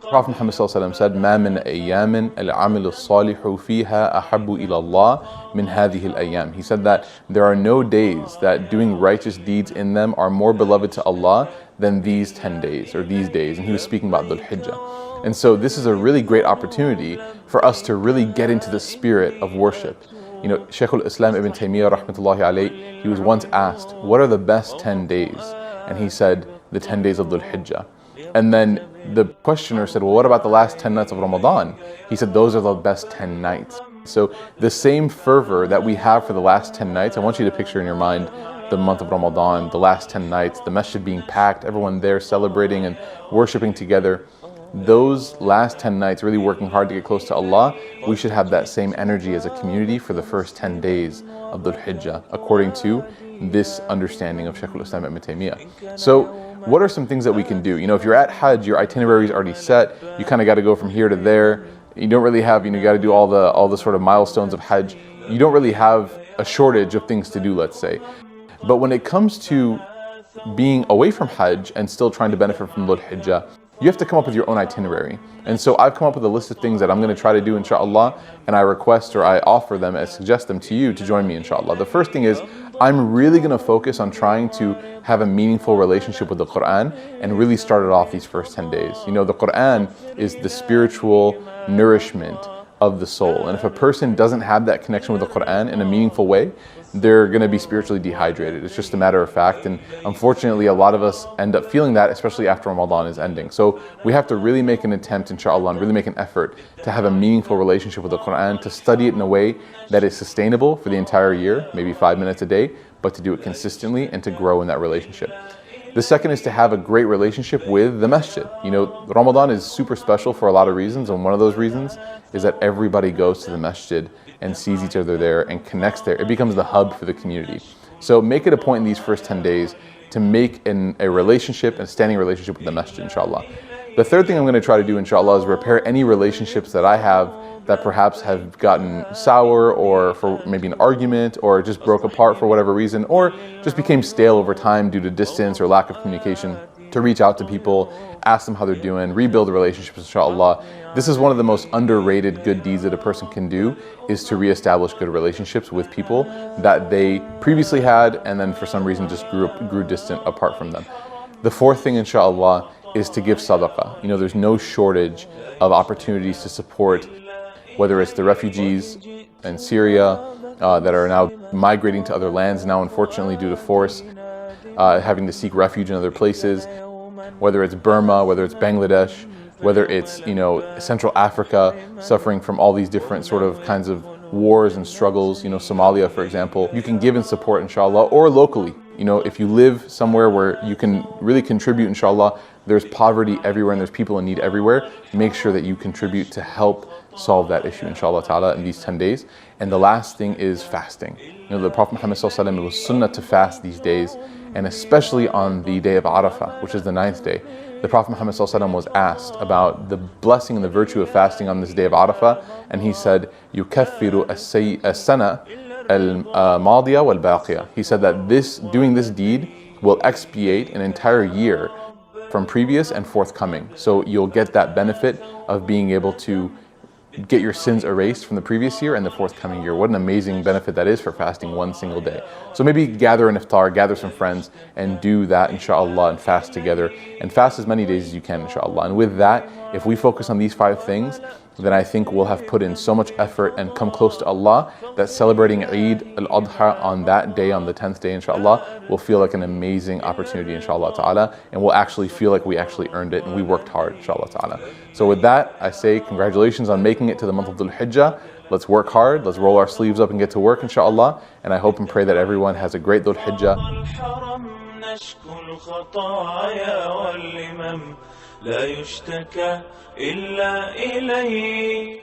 Prophet Muhammad said, مَا مِنْ أَيَّامٍ الْعَمِلُ الصَّالِحُ فِيهَا أَحَبُّ إِلَى اللَّهِ مِنْ هَذِهِ الْأَيَّامِ. He said that there are no days that doing righteous deeds in them are more beloved to Allah than these 10 days or these days. And he was speaking about Dhul Hijjah. And so this is a really great opportunity for us to really get into the spirit of worship. You know, Shaykh al-Islam Ibn Taymiyyah Rahmatullahi alayhi, he was once asked, what are the best 10 days? And he said, the 10 days of Dhul Hijjah. And then the questioner said, well, what about the last 10 nights of Ramadan? He said, those are the best 10 nights. So the same fervor that we have for the last 10 nights, I want you to picture in your mind the month of Ramadan, the last 10 nights, the masjid being packed, everyone there celebrating and worshiping together. Those last 10 nights, really working hard to get close to Allah, we should have that same energy as a community for the first 10 days of Dhul Hijjah, according to this understanding of Shaykh al-Islam Ibn Taymiyyah. So what are some things that we can do? You know, if you're at Hajj, your itinerary is already set, you kind of got to go from here to there. You don't really have, you got to do all the sort of milestones of Hajj. You don't really have a shortage of things to do, let's say. But when it comes to being away from Hajj and still trying to benefit from Dhul Hijjah, you have to come up with your own itinerary. And so I've come up with a list of things that I'm going to try to do, inshallah, and I request or I offer them and suggest them to you to join me, inshallah. The first thing is, I'm really going to focus on trying to have a meaningful relationship with the Quran and really start it off these first 10 days. You know, the Quran is the spiritual nourishment of the soul. And if a person doesn't have that connection with the Quran in a meaningful way, they're going to be spiritually dehydrated. It's just a matter of fact. And unfortunately, a lot of us end up feeling that, especially after Ramadan is ending. So we have to really make an attempt, inshallah, and really make an effort to have a meaningful relationship with the Quran, to study it in a way that is sustainable for the entire year, maybe 5 minutes a day, but to do it consistently and to grow in that relationship. The second is to have a great relationship with the masjid. You know, Ramadan is super special for a lot of reasons, and one of those reasons is that everybody goes to the masjid and sees each other there and connects there. It becomes the hub for the community. So make it a point in these first 10 days to make a relationship, a standing relationship with the masjid, inshallah. The third thing I'm going to try to do, inshallah, is repair any relationships that I have that perhaps have gotten sour, or for maybe an argument, or just broke apart for whatever reason, or just became stale over time due to distance or lack of communication. To reach out to people, ask them how they're doing, rebuild the relationships, inshallah. This is one of the most underrated good deeds that a person can do, is to reestablish good relationships with people that they previously had and then for some reason just grew distant apart from them. The fourth thing, inshallah, is to give sadaqah. You know, there's no shortage of opportunities to support, whether it's the refugees in Syria that are now migrating to other lands now, unfortunately, due to force, having to seek refuge in other places, whether it's Burma, whether it's Bangladesh, whether it's, you know, Central Africa, suffering from all these different sort of kinds of wars and struggles, you know, Somalia, for example. You can give and support, inshallah, or locally. You know, if you live somewhere where you can really contribute, inshallah, there's poverty everywhere and there's people in need everywhere, make sure that you contribute to help solve that issue, inshallah ta'ala, in these 10 days. And the last thing is fasting. You know, the Prophet Muhammad sallallahu alaihi wasallam, it was sunnah to fast these days, and especially on the day of Arafah, which is the 9th day. The Prophet Muhammad sallallahu alaihi wasallam was asked about the blessing and the virtue of fasting on this day of Arafah, and he said, يُكَفِّرُ السَّنَةَ al-madiyah wal-baqiyah. He said that doing this deed will expiate an entire year from previous and forthcoming. So you'll get that benefit of being able to get your sins erased from the previous year and the forthcoming year. What an amazing benefit that is for fasting one single day. So maybe gather an iftar, gather some friends, and do that, inshallah, and fast together. And fast as many days as you can, inshallah. And with that, if we focus on these 5 things, then I think we'll have put in so much effort and come close to Allah that celebrating Eid al-Adha on that day, on the 10th day, inshallah, will feel like an amazing opportunity, inshallah ta'ala, and we'll actually feel like we actually earned it and we worked hard, inshallah ta'ala. So with that, I say congratulations on making it to the month of Dhul Hijjah. Let's work hard, let's roll our sleeves up and get to work, inshallah, and I hope and pray that everyone has a great Dhul Hijjah. لا يشتكى إلا إليه